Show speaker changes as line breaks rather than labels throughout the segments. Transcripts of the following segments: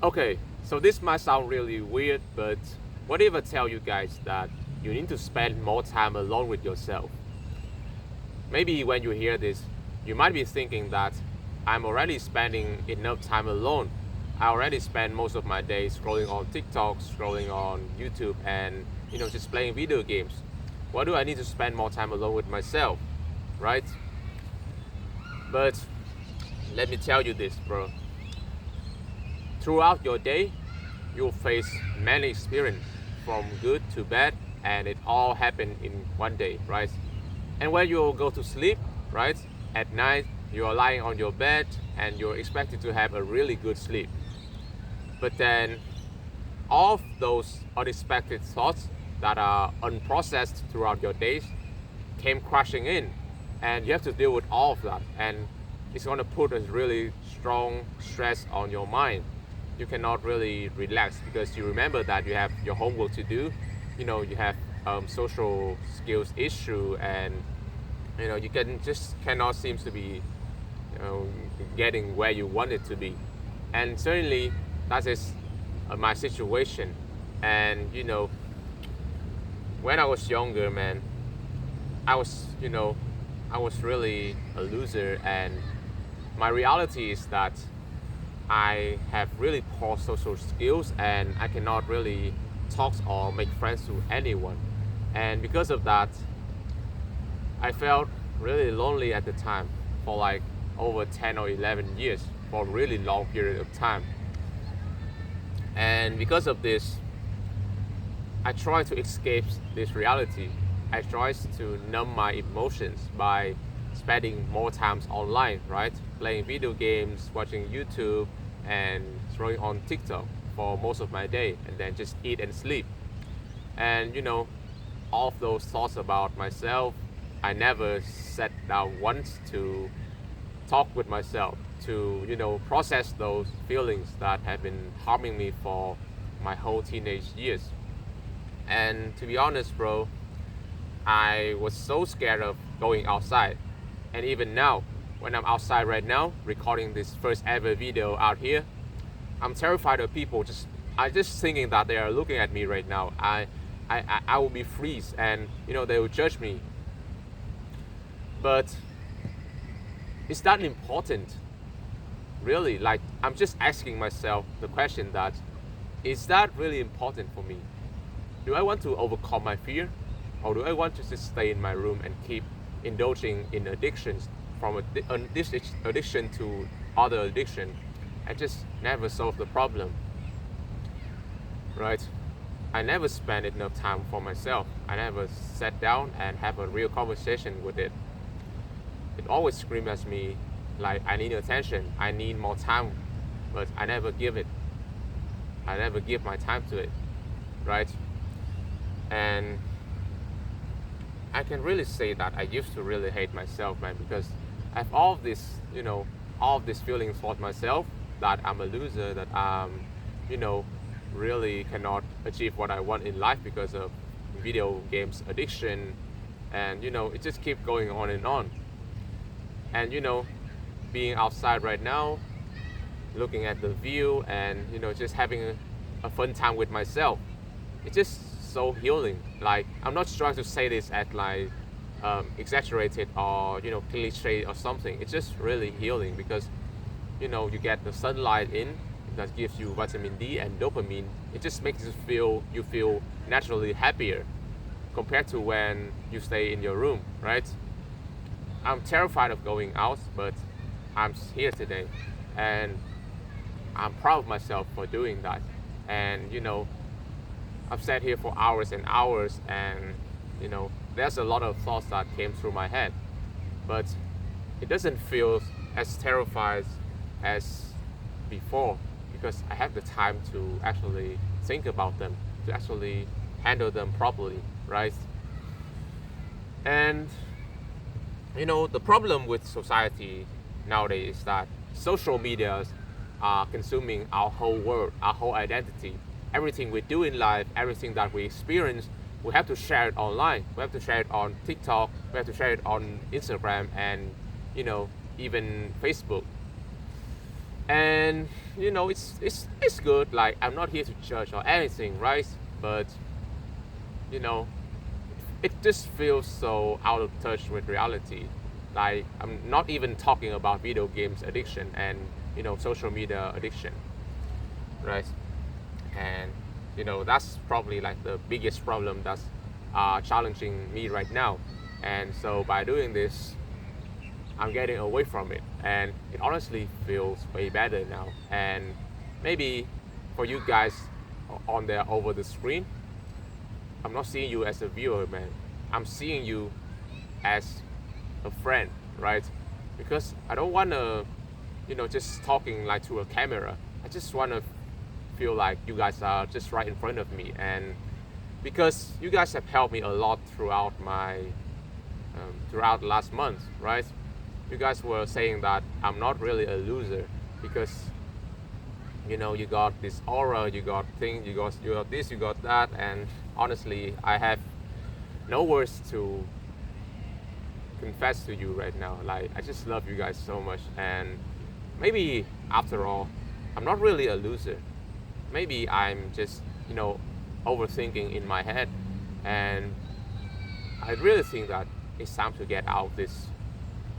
Okay, so this might sound really weird, but what if I tell you guys that you need to spend more time alone with yourself? Maybe when you hear this, you might be thinking that I'm already spending enough time alone. I already spend most of my day scrolling on TikTok, scrolling on YouTube, and just playing video games. Why do I need to spend more time alone with myself, right? But let me tell you this, bro. Throughout your day, you'll face many experiences from good to bad, and it all happened in one day, right? And when you go to sleep, right, at night, you're lying on your bed and you're expected to have a really good sleep. But then all of those unexpected thoughts that are unprocessed throughout your days came crashing in, and you have to deal with all of that, and it's going to put a really strong stress on your mind. You cannot really relax because you remember that you have your homework to do, you have social skills issue, and you cannot seem to be getting where you want it to be. And certainly that is my situation. And when I was younger, man, I was I was really a loser, and my reality is that I have really poor social skills and I cannot really talk or make friends to anyone. And because of that, I felt really lonely at the time for like over 10 or 11 years, for a really long period of time. And because of this, I tried to escape this reality. I tried to numb my emotions by spending more times online, right? Playing video games, watching YouTube, and scrolling on TikTok for most of my day, and then just eat and sleep. And all of those thoughts about myself, I never sat down once to talk with myself, to process those feelings that have been harming me for my whole teenage years. And to be honest, bro, I was so scared of going outside. And even now, when I'm outside right now, recording this first ever video out here, I'm terrified of people. I just thinking that they are looking at me right now. I will be freeze, and they will judge me. But is that important? Really? Like, I'm just asking myself the question that, is that really important for me? Do I want to overcome my fear? Or do I want to just stay in my room and keep indulging in addictions, from this addiction to other addiction? I just never solve the problem, right? I never spend enough time for myself. I never sat down and have a real conversation with it. It always screams at me like I need attention, I need more time, but I never give it. I never give my time to it, right? And I can really say that I used to really hate myself, man, because I have all of this, all of these feelings for myself, that I'm a loser, that I'm, really cannot achieve what I want in life because of video games addiction, and it just keeps going on and on. And being outside right now, looking at the view, and just having a fun time with myself, it's just so healing. Like, I'm not trying to say this at like exaggerated or cliche or something. It's just really healing because you get the sunlight in, that gives you vitamin D and dopamine. It just makes you feel naturally happier compared to when you stay in your room, right? I'm terrified of going out, but I'm here today, and I'm proud of myself for doing that. And I've sat here for hours and hours, and there's a lot of thoughts that came through my head, but it doesn't feel as terrified as before because I have the time to actually think about them, to actually handle them properly, right? And the problem with society nowadays is that social media are consuming our whole world, our whole identity. Everything we do in life, everything that we experience, we have to share it online. We have to share it on TikTok, we have to share it on Instagram, and even Facebook. And it's good. Like, I'm not here to judge or anything, right? But you know it just feels so out of touch with reality. Like, I'm not even talking about video games addiction and social media addiction, right? And that's probably like the biggest problem that's challenging me right now. And so by doing this, I'm getting away from it, and it honestly feels way better now. And maybe for you guys on there over the screen, I'm not seeing you as a viewer, man. I'm seeing you as a friend, right? Because I don't want to, just talking like to a camera. I just want to feel like you guys are just right in front of me. And because you guys have helped me a lot throughout throughout last month, right? You guys were saying that I'm not really a loser because you got this aura, you got things, you got this, you got that. And honestly, I have no words to confess to you right now. Like, I just love you guys so much. And maybe after all, I'm not really a loser. Maybe I'm just overthinking in my head. And I really think that it's time to get out of this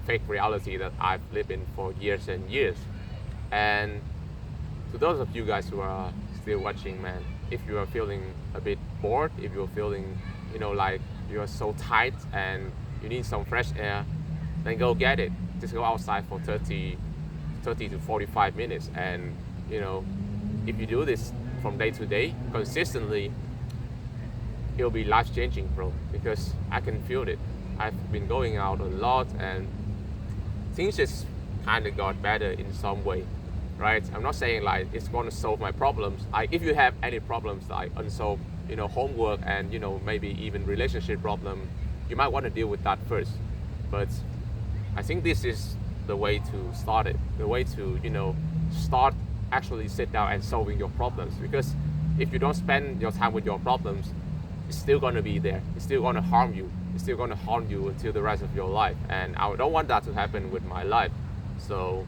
fake reality that I've lived in for years and years. And to those of you guys who are still watching, man, if you are feeling a bit bored, if you're feeling like you're so tight and you need some fresh air, then go get it. Just go outside for 30 to 45 minutes. And if you do this from day to day consistently, it'll be life changing, bro, because I can feel it. I've been going out a lot and things just kind of got better in some way, right? I'm not saying like it's going to solve my problems. If you have any problems like unsolved homework and maybe even relationship problem, you might want to deal with that first. But I think this is the way to start it, the way to start actually sit down and solving your problems. Because if you don't spend your time with your problems, it's still going to be there. It's still going to harm you. It's still going to haunt you until the rest of your life. And I don't want that to happen with my life. So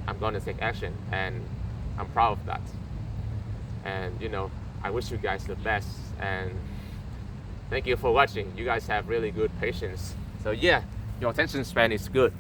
I'm going to take action, and I'm proud of that. And I wish you guys the best, and thank you for watching. You guys have really good patience. So yeah, your attention span is good.